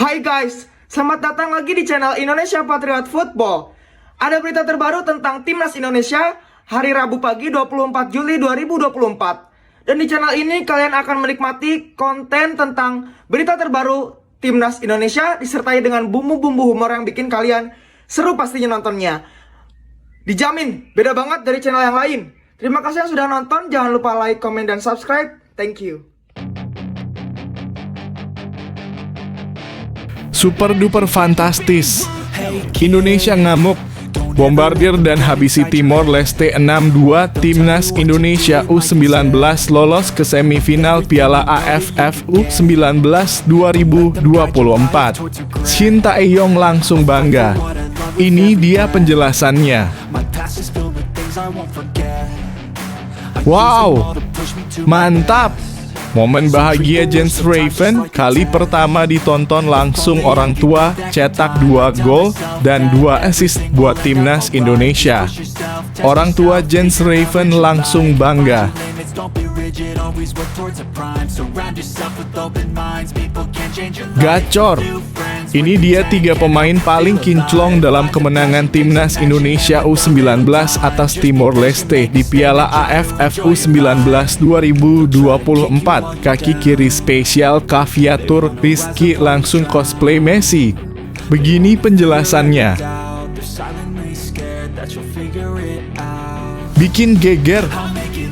Hai guys, selamat datang lagi di channel Indonesia Patriot Football. Ada berita terbaru tentang Timnas Indonesia hari Rabu pagi 24 Juli 2024. Dan di channel ini kalian akan menikmati konten tentang berita terbaru Timnas Indonesia disertai dengan bumbu-bumbu humor yang bikin kalian seru pastinya nontonnya. Dijamin beda banget dari channel yang lain. Terima kasih yang sudah nonton, jangan lupa like, komen, dan subscribe. Thank you. Super duper fantastis. Indonesia ngamuk. Bombardir dan habisi Timor Leste 6-2. Timnas Indonesia U19 lolos ke semifinal Piala AFF U19 2024. Shin Tae-yong langsung bangga. Ini dia penjelasannya. Wow, mantap. Momen bahagia Jens Raven kali pertama ditonton langsung orang tua, cetak 2 gol dan 2 assist buat Timnas Indonesia. Orang tua Jens Raven langsung bangga. Gacor. Ini dia 3 pemain paling kinclong dalam kemenangan Timnas Indonesia U19 atas Timor Leste di Piala AFF U19 2024. Kaki kiri spesial Caviatur Rizky langsung cosplay Messi. Begini penjelasannya. Bikin geger.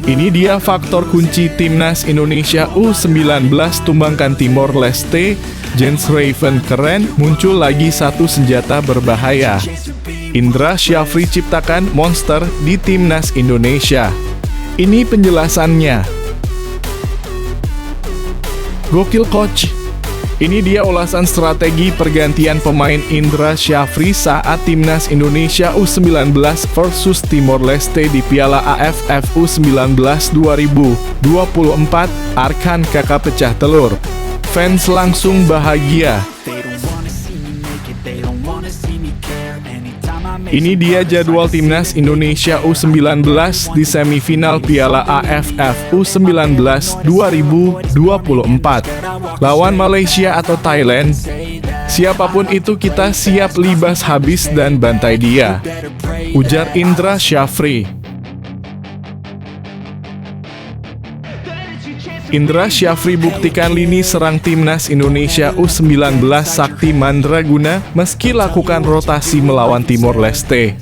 Ini dia faktor kunci Timnas Indonesia U19 tumbangkan Timor Leste. Jens Raven keren, muncul lagi satu senjata berbahaya. Indra Syafri ciptakan monster di Timnas Indonesia. Ini penjelasannya. Gokil coach. Ini dia ulasan strategi pergantian pemain Indra Syafri saat Timnas Indonesia U19 versus Timor Leste di Piala AFF U19 2024. Arkan kakak pecah telur. Fans langsung bahagia. Ini dia jadwal Timnas Indonesia U19 di semifinal Piala AFF U19 2024. Lawan Malaysia atau Thailand, siapapun itu kita siap libas habis dan bantai dia, ujar Indra Syafri. Indra Syafri buktikan lini serang Timnas Indonesia U19 sakti mandraguna meski lakukan rotasi melawan Timor Leste.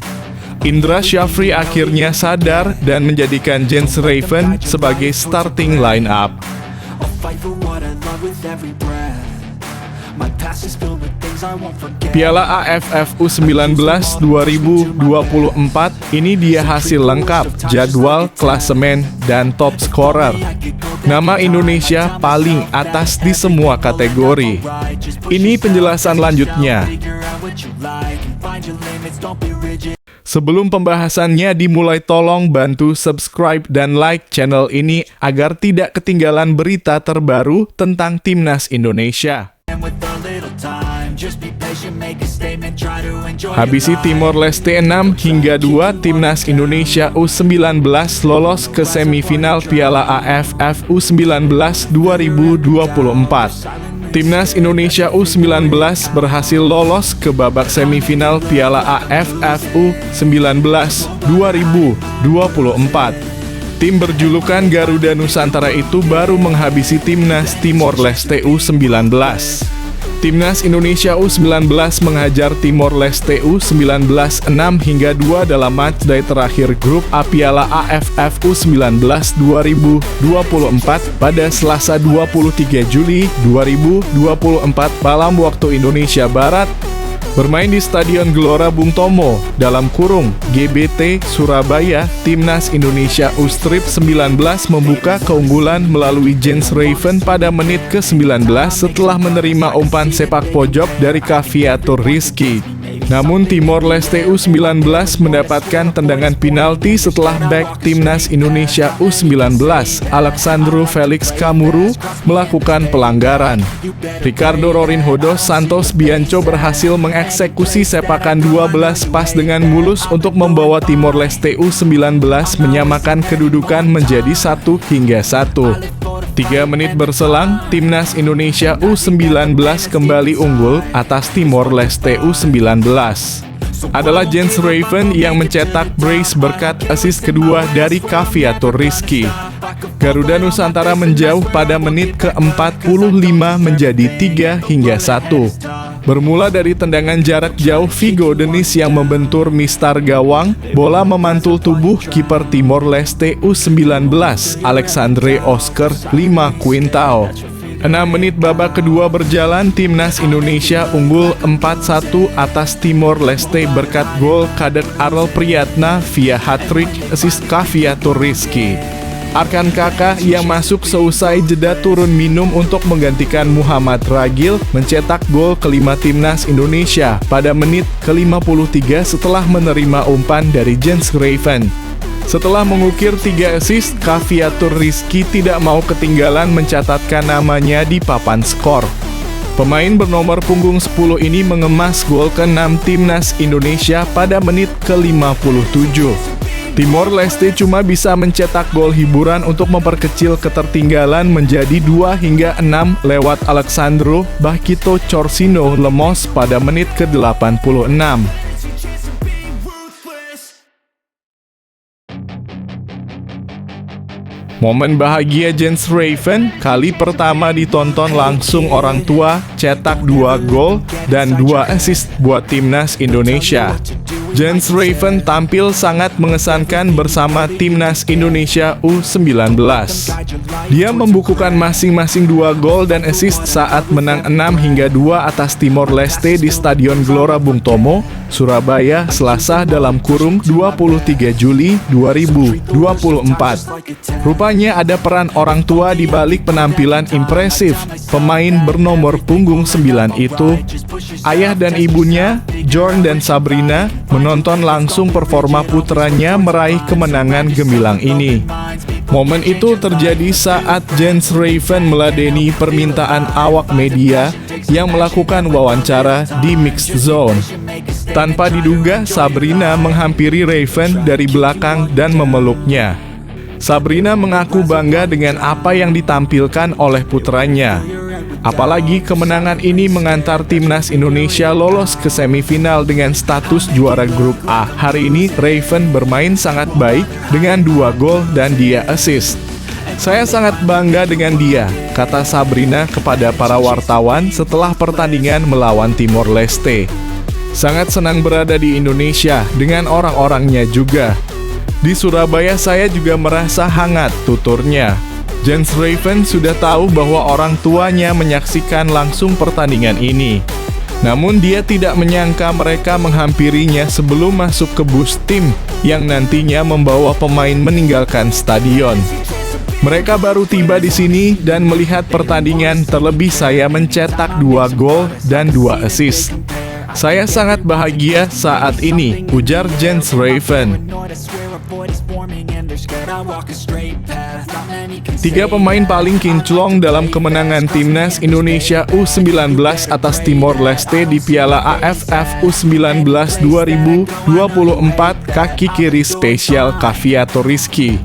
Indra Syafri akhirnya sadar dan menjadikan Jens Raven sebagai starting line-up. Piala AFF U19 2024, ini dia hasil lengkap, jadwal, klasemen, dan top scorer. Nama Indonesia paling atas di semua kategori. Ini penjelasan lanjutnya. Sebelum pembahasannya dimulai, tolong bantu subscribe dan like channel ini agar tidak ketinggalan berita terbaru tentang Timnas Indonesia. Habisi Timor Leste 6-2, Timnas Indonesia U19 lolos ke semifinal Piala AFF U19 2024. Timnas Indonesia U19 berhasil lolos ke babak semifinal Piala AFF U19 2024. Tim berjulukan Garuda Nusantara itu baru menghabisi Timnas Timor Leste U19. Timnas Indonesia U19 menghajar Timor Leste U19 6-2 dalam matchday terakhir grup A Piala AFF U19 2024 pada Selasa 23 Juli 2024 malam waktu Indonesia Barat. Bermain di Stadion Gelora Bung Tomo, (GBT Surabaya), Timnas Indonesia U19 membuka keunggulan melalui Jens Raven pada menit ke-19 setelah menerima umpan sepak pojok dari Caviatur Rizky. Namun Timor Leste U19 mendapatkan tendangan penalti setelah bek Timnas Indonesia U19, Alexandro Felix Kamuru, melakukan pelanggaran. Ricardo Rorinho dos Santos Bianco berhasil mengeksekusi sepakan 12 pas dengan mulus untuk membawa Timor Leste U19 menyamakan kedudukan menjadi 1-1. 3 menit berselang, Timnas Indonesia U19 kembali unggul atas Timor Leste U19. Adalah Jens Raven yang mencetak brace berkat assist kedua dari Caviatur Rizky. Garuda Nusantara menjauh pada menit ke-45 menjadi 3-1. Bermula dari tendangan jarak jauh Vigo Denis yang membentur mistar gawang, bola memantul tubuh kiper Timor Leste U19 Alexandre Oscar Lima Quintao. 6 menit babak kedua berjalan, Timnas Indonesia unggul 4-1 atas Timor Leste berkat gol Kadek Arel Priyatna via hat-trick assist Caviatur Rizky. Arkan Kakah yang masuk seusai jeda turun minum untuk menggantikan Muhammad Ragil mencetak gol kelima Timnas Indonesia pada menit ke-53 setelah menerima umpan dari Jens Raven. Setelah mengukir 3 assist, Caviatur Rizky tidak mau ketinggalan mencatatkan namanya di papan skor. Pemain bernomor punggung 10 ini mengemas gol ke-6 Timnas Indonesia pada menit ke-57. Timor Leste cuma bisa mencetak gol hiburan untuk memperkecil ketertinggalan menjadi 2-6 lewat Alexandro Bakito Corsino Lemos pada menit ke-86. Momen bahagia Jens Raven kali pertama ditonton langsung orang tua, cetak 2 gol dan 2 assist buat Timnas Indonesia. Jens Raven tampil sangat mengesankan bersama Timnas Indonesia U19. Dia membukukan masing-masing 2 gol dan assist saat menang 6-2 atas Timor Leste di Stadion Gelora Bung Tomo, Surabaya, Selasa (23 Juli 2024). Rupanya ada peran orang tua di balik penampilan impresif pemain bernomor punggung 9 itu. Ayah dan ibunya, Jorn dan Sabrina, menonton langsung performa putranya meraih kemenangan gemilang ini. Momen itu terjadi saat Jens Raven meladeni permintaan awak media yang melakukan wawancara di mixed zone. Tanpa diduga, Sabrina menghampiri Raven dari belakang dan memeluknya. Sabrina mengaku bangga dengan apa yang ditampilkan oleh putranya. Apalagi kemenangan ini mengantar Timnas Indonesia lolos ke semifinal dengan status juara grup A. Hari ini Raven bermain sangat baik dengan 2 gol dan dia assist. Saya sangat bangga dengan dia, kata Sabrina kepada para wartawan setelah pertandingan melawan Timor Leste. Sangat senang berada di Indonesia dengan orang-orangnya juga. Di Surabaya saya juga merasa hangat, tuturnya. Jens Raven sudah tahu bahwa orang tuanya menyaksikan langsung pertandingan ini. Namun dia tidak menyangka mereka menghampirinya sebelum masuk ke bus tim yang nantinya membawa pemain meninggalkan stadion. Mereka baru tiba di sini dan melihat pertandingan, terlebih saya mencetak 2 gol dan 2 assist. Saya sangat bahagia saat ini, ujar Jens Raven. 3 pemain paling kinclong dalam kemenangan Timnas Indonesia U19 atas Timor Leste di Piala AFF U19 2024 kaki kiri spesial Caviatur Rizky.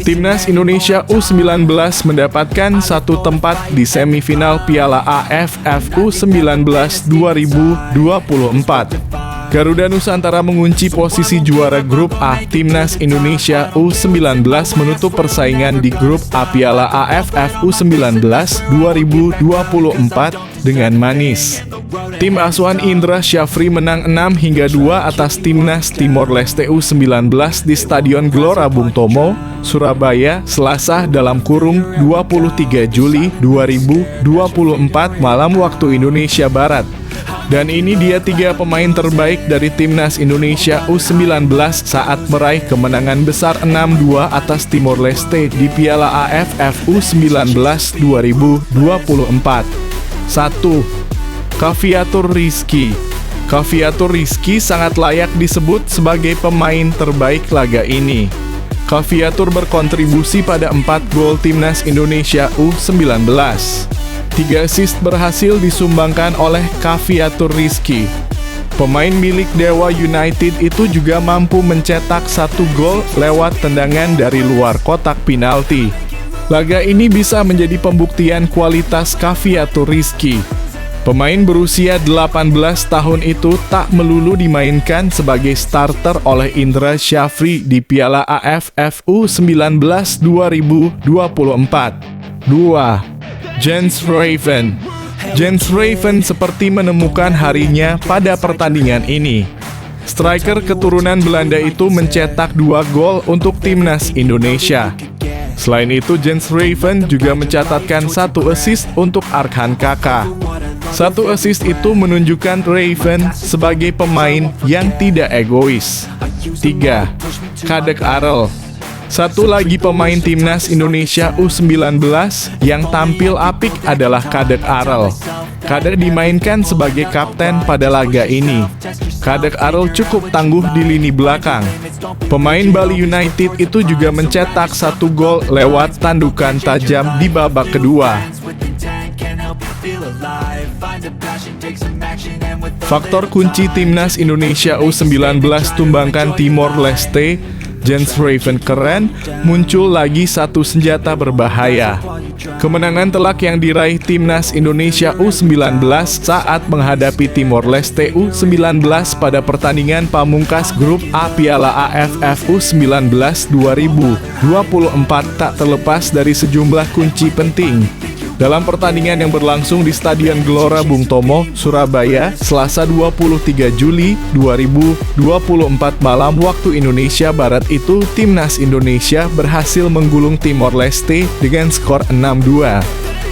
Timnas Indonesia U19 mendapatkan 1 tempat di semifinal Piala AFF U19 2024. Garuda Nusantara mengunci posisi juara grup A. Timnas Indonesia U19 menutup persaingan di grup A Piala AFF U19 2024 dengan manis. Tim asuhan Indra Syafri menang 6-2 atas Timnas Timor Leste U19 di Stadion Gelora Bung Tomo, Surabaya, Selasa (23 Juli 2024 malam waktu Indonesia Barat. Dan ini dia 3 pemain terbaik dari Timnas Indonesia U19 saat meraih kemenangan besar 6-2 atas Timor Leste di Piala AFF U19 2024. 1. Caviatur Rizky. Caviatur Rizky sangat layak disebut sebagai pemain terbaik laga ini. Caviatur berkontribusi pada 4 gol Timnas Indonesia U19. 3 assist berhasil disumbangkan oleh Caviatur Rizky. Pemain milik Dewa United itu juga mampu mencetak 1 gol lewat tendangan dari luar kotak penalti. Laga ini bisa menjadi pembuktian kualitas Cafiatur Rizky. Pemain berusia 18 tahun itu tak melulu dimainkan sebagai starter oleh Indra Syafri di Piala AFF U19 2024. 2. Jens Raven. Jens Raven seperti menemukan harinya pada pertandingan ini. Striker keturunan Belanda itu mencetak 2 gol untuk timnas Indonesia. Selain itu, Jens Raven juga mencatatkan 1 assist untuk Arkan Kakak. 1 assist itu menunjukkan Raven sebagai pemain yang tidak egois. 3. Kadek Arel. Satu lagi pemain timnas Indonesia U19 yang tampil apik adalah Kadek Arel. Kadek dimainkan sebagai kapten pada laga ini. Kadek Arel cukup tangguh di lini belakang. Pemain Bali United itu juga mencetak 1 gol lewat tandukan tajam di babak kedua. Faktor kunci timnas Indonesia U19 tumbangkan Timor Leste, Jens Raven keren, muncul lagi 1 senjata berbahaya. Kemenangan telak yang diraih timnas Indonesia U19 saat menghadapi Timor Leste U19 pada pertandingan pamungkas grup A Piala AFF U19 2024 tak terlepas dari sejumlah kunci penting. Dalam pertandingan yang berlangsung di Stadion Gelora Bung Tomo, Surabaya, Selasa 23 Juli 2024 malam waktu Indonesia Barat itu, timnas Indonesia berhasil menggulung Timor Leste dengan skor 6-2.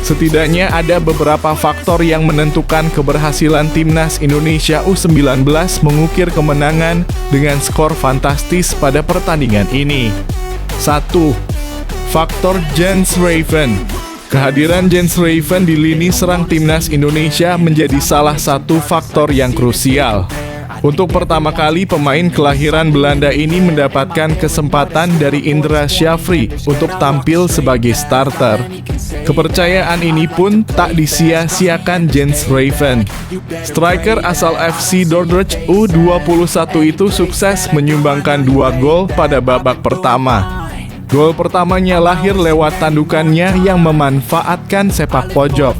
Setidaknya ada beberapa faktor yang menentukan keberhasilan timnas Indonesia U19 mengukir kemenangan dengan skor fantastis pada pertandingan ini. 1. Faktor Jens Raven. Kehadiran Jens Raven di lini serang timnas Indonesia menjadi salah satu faktor yang krusial. Untuk pertama kali, pemain kelahiran Belanda ini mendapatkan kesempatan dari Indra Syafri untuk tampil sebagai starter. Kepercayaan ini pun tak disia-siakan Jens Raven. Striker asal FC Dordrecht U21 itu sukses menyumbangkan 2 gol pada babak pertama. Gol pertamanya lahir lewat tandukannya yang memanfaatkan sepak pojok.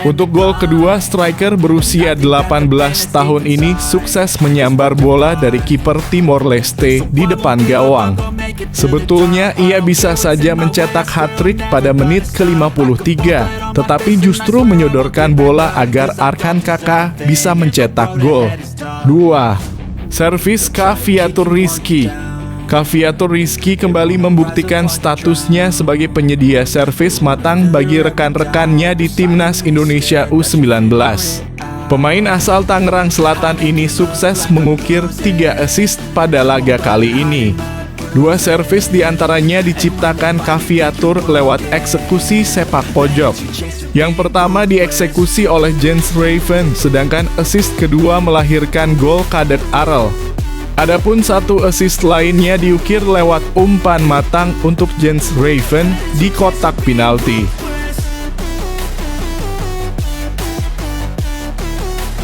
Untuk gol kedua, striker berusia 18 tahun ini sukses menyambar bola dari kiper Timor Leste di depan gawang. Sebetulnya ia bisa saja mencetak hat-trick pada menit ke-53, tetapi justru menyodorkan bola agar Arkan Kakak bisa mencetak gol. 2. Servis Cafiatur Rizky. Cafiatur Rizky kembali membuktikan statusnya sebagai penyedia servis matang bagi rekan-rekannya di timnas Indonesia U19. Pemain asal Tangerang Selatan ini sukses mengukir 3 assist pada laga kali ini. 2 servis diantaranya diciptakan Cafiatur lewat eksekusi sepak pojok. Yang pertama dieksekusi oleh Jens Raven, sedangkan assist kedua melahirkan gol Kadek Arel. Adapun 1 assist lainnya diukir lewat umpan matang untuk Jens Raven di kotak penalti.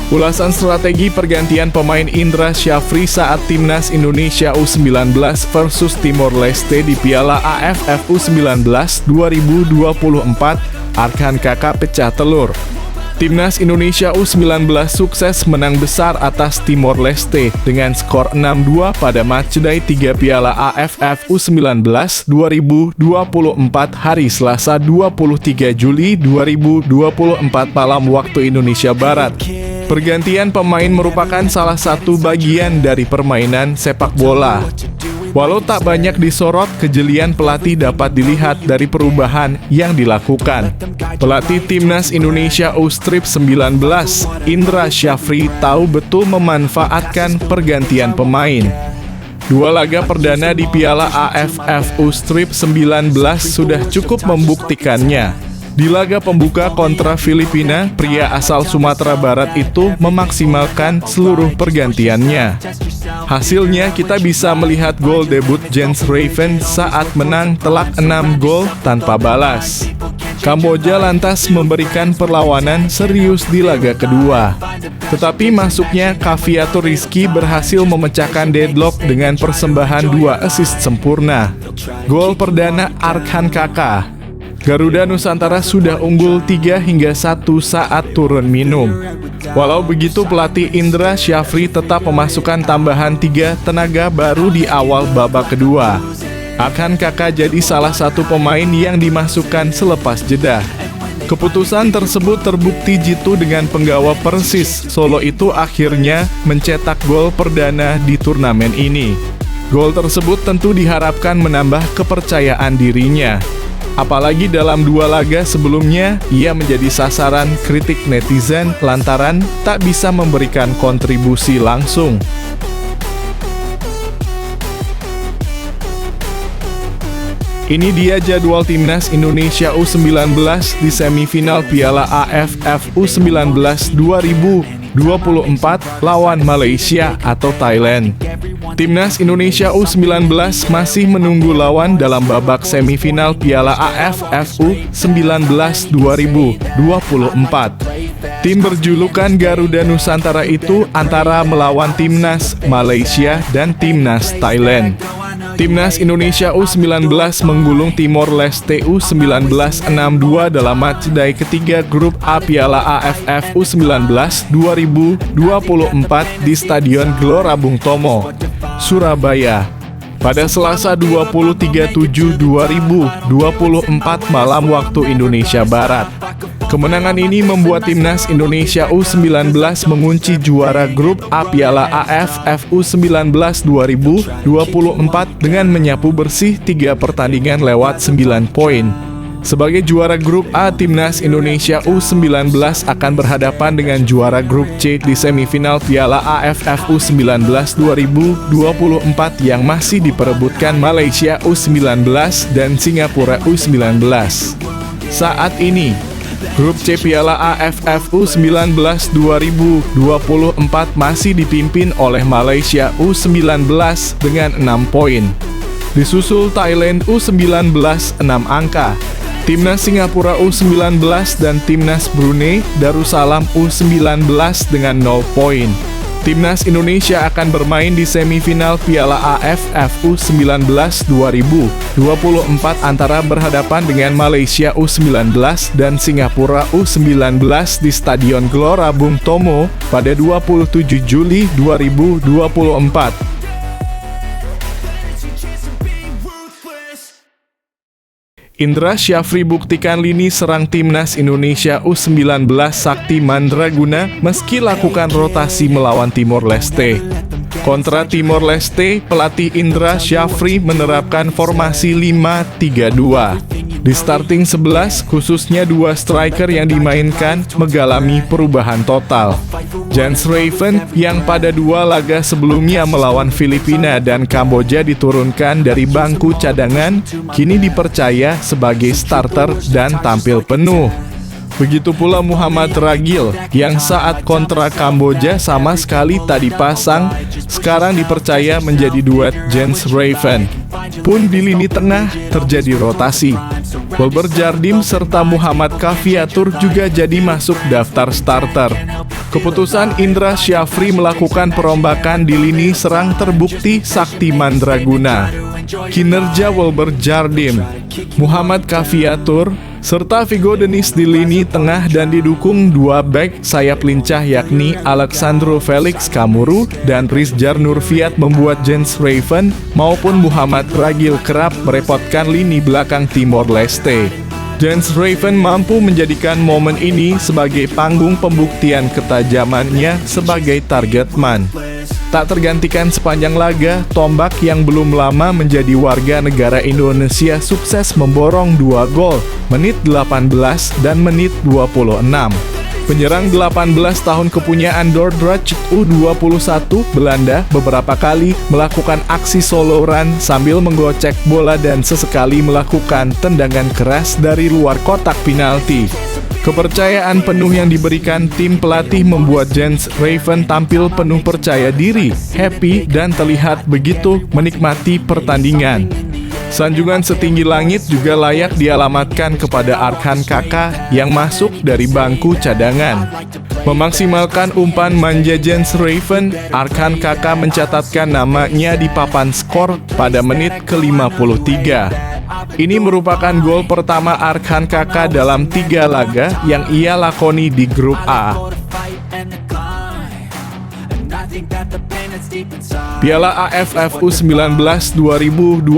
Ulasan strategi pergantian pemain Indra Syafri saat timnas Indonesia U19 versus Timor Leste di Piala AFF U19 2024, Arkan Kakak pecah telur. Timnas Indonesia U19 sukses menang besar atas Timor Leste dengan skor 6-2 pada matchday 3 Piala AFF U19 2024 hari Selasa 23 Juli 2024 malam waktu Indonesia Barat. Pergantian pemain merupakan salah satu bagian dari permainan sepak bola. Walau tak banyak disorot, kejelian pelatih dapat dilihat dari perubahan yang dilakukan. Pelatih timnas Indonesia U19, Indra Syafri, tahu betul memanfaatkan pergantian pemain. 2 laga perdana di Piala AFF U19 sudah cukup membuktikannya. Di laga pembuka kontra Filipina, pria asal Sumatera Barat itu memaksimalkan seluruh pergantiannya. Hasilnya kita bisa melihat gol debut Jens Raven saat menang telak 6 gol tanpa balas. Kamboja lantas memberikan perlawanan serius di laga kedua. Tetapi masuknya Cafiatur Rizky berhasil memecahkan deadlock dengan persembahan 2 assist sempurna. Gol perdana Arkan Kakak. Garuda Nusantara sudah unggul 3 hingga 1 saat turun minum. Walau begitu, pelatih Indra Syafri tetap memasukkan tambahan 3 tenaga baru di awal babak kedua. Arkan Kakak jadi salah satu pemain yang dimasukkan selepas jeda. Keputusan tersebut terbukti jitu dengan penggawa Persis Solo itu akhirnya mencetak gol perdana di turnamen ini. Gol tersebut tentu diharapkan menambah kepercayaan dirinya. Apalagi dalam 2 laga sebelumnya, ia menjadi sasaran kritik netizen lantaran tak bisa memberikan kontribusi langsung. Ini dia jadwal Timnas Indonesia U19 di semifinal Piala AFF U19 2024 lawan Malaysia atau Thailand. Timnas Indonesia U19 masih menunggu lawan dalam babak semifinal Piala AFF U19 2024. Tim berjulukan Garuda Nusantara itu antara melawan Timnas Malaysia dan Timnas Thailand. Timnas Indonesia U19 menggulung Timor Leste U19 6-2 dalam matchday ketiga grup A Piala AFF U19 2024 di Stadion Gelora Bung Tomo, Surabaya, pada Selasa 23/7/2024 malam waktu Indonesia Barat. Kemenangan ini membuat Timnas Indonesia U19 mengunci juara grup A Piala AFF U19 2024 dengan menyapu bersih 3 pertandingan lewat 9 poin. Sebagai juara grup A, Timnas Indonesia U19 akan berhadapan dengan juara grup C di semifinal Piala AFF U19 2024 yang masih diperebutkan Malaysia U19 dan Singapura U19. Saat ini, grup C Piala AFF U19 2024 masih dipimpin oleh Malaysia U19 dengan 6 poin. Disusul Thailand U19 6 angka. Timnas Singapura U19 dan Timnas Brunei Darussalam U19 dengan 0 poin. Timnas Indonesia akan bermain di semifinal Piala AFF U19 2024 antara berhadapan dengan Malaysia U19 dan Singapura U19 di Stadion Gelora Bung Tomo pada 27 Juli 2024. Indra Syafri buktikan lini serang Timnas Indonesia U19 Sakti Mandraguna meski lakukan rotasi melawan Timor Leste. Kontra Timor Leste, pelatih Indra Syafri menerapkan formasi 5-3-2. Di starting 11, khususnya 2 striker yang dimainkan mengalami perubahan total. Jens Raven yang pada 2 laga sebelumnya melawan Filipina dan Kamboja diturunkan dari bangku cadangan, kini dipercaya sebagai starter dan tampil penuh. Begitu pula Muhammad Ragil yang saat kontra Kamboja sama sekali tak dipasang, sekarang dipercaya menjadi duet Jens Raven. Pun di lini tengah terjadi rotasi. Wilber Jardim serta Muhammad Kafiatur juga jadi masuk daftar starter. Keputusan Indra Syafri melakukan perombakan di lini serang terbukti Sakti Mandraguna. Kinerja Wilber Jardim, Muhammad Kafiatur, serta Vigo Denis di lini tengah dan didukung 2 bek sayap lincah yakni Alexandro Felix Kamuru dan Rizjar Nurfiat membuat Jens Raven maupun Muhammad Ragil kerap merepotkan lini belakang Timor Leste. Jens Raven mampu menjadikan momen ini sebagai panggung pembuktian ketajamannya sebagai target man. Tak tergantikan sepanjang laga, tombak yang belum lama menjadi warga negara Indonesia sukses memborong 2 gol, menit 18 dan menit 26. Penyerang 18 tahun kepunyaan Dordrecht U21 Belanda beberapa kali melakukan aksi solo run sambil menggocek bola dan sesekali melakukan tendangan keras dari luar kotak penalti. Kepercayaan penuh yang diberikan tim pelatih membuat Jens Raven tampil penuh percaya diri, happy, dan terlihat begitu menikmati pertandingan. Sanjungan setinggi langit juga layak dialamatkan kepada Arkan Kakak yang masuk dari bangku cadangan. Memaksimalkan umpan manja Jens Raven, Arkan Kakak mencatatkan namanya di papan skor pada menit ke-53. Ini merupakan gol pertama Arkan Kakak dalam 3 laga yang ia lakoni di grup A. Piala AFF U19 2024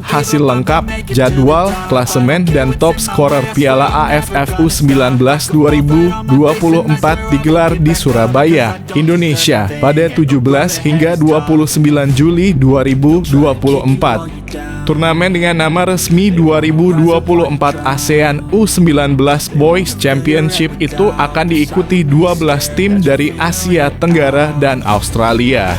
hasil lengkap, jadwal, klasemen, dan top scorer Piala AFF U19 2024 digelar di Surabaya, Indonesia pada 17 hingga 29 Juli 2024. Turnamen dengan nama resmi 2024 ASEAN U19 Boys Championship itu akan diikuti 12 tim dari Asia Tenggara dan Australia.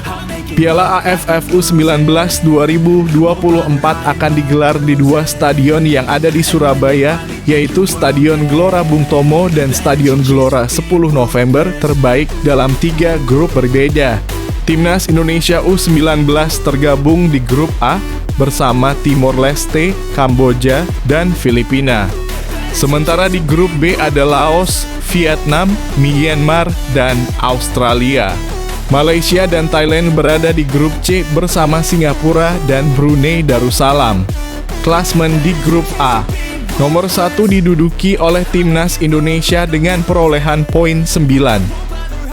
Piala AFF U19 2024 akan digelar di 2 stadion yang ada di Surabaya, yaitu Stadion Gelora Bung Tomo dan Stadion Gelora 10 November, terbaik dalam 3 grup berbeda. Timnas Indonesia U19 tergabung di grup A bersama Timor Leste, Kamboja, dan Filipina. Sementara di grup B ada Laos, Vietnam, Myanmar, dan Australia. Malaysia dan Thailand berada di grup C bersama Singapura dan Brunei Darussalam. Klasmen di grup A. Nomor 1 diduduki oleh Timnas Indonesia dengan perolehan poin 9.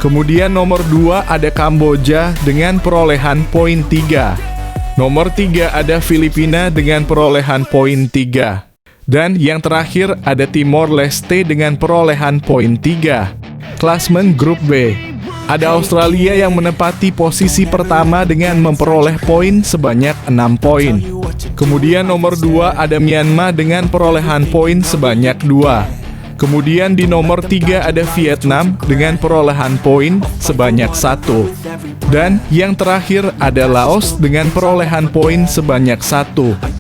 Kemudian nomor 2 ada Kamboja dengan perolehan poin 3. Nomor 3 ada Filipina dengan perolehan poin 3. Dan yang terakhir ada Timor Leste dengan perolehan poin 3. Klasmen grup B. Ada Australia yang menempati posisi pertama dengan memperoleh poin sebanyak 6 poin. Kemudian nomor 2 ada Myanmar dengan perolehan poin sebanyak 2. Kemudian di nomor 3 ada Vietnam dengan perolehan poin sebanyak 1. Dan yang terakhir ada Laos dengan perolehan poin sebanyak 1.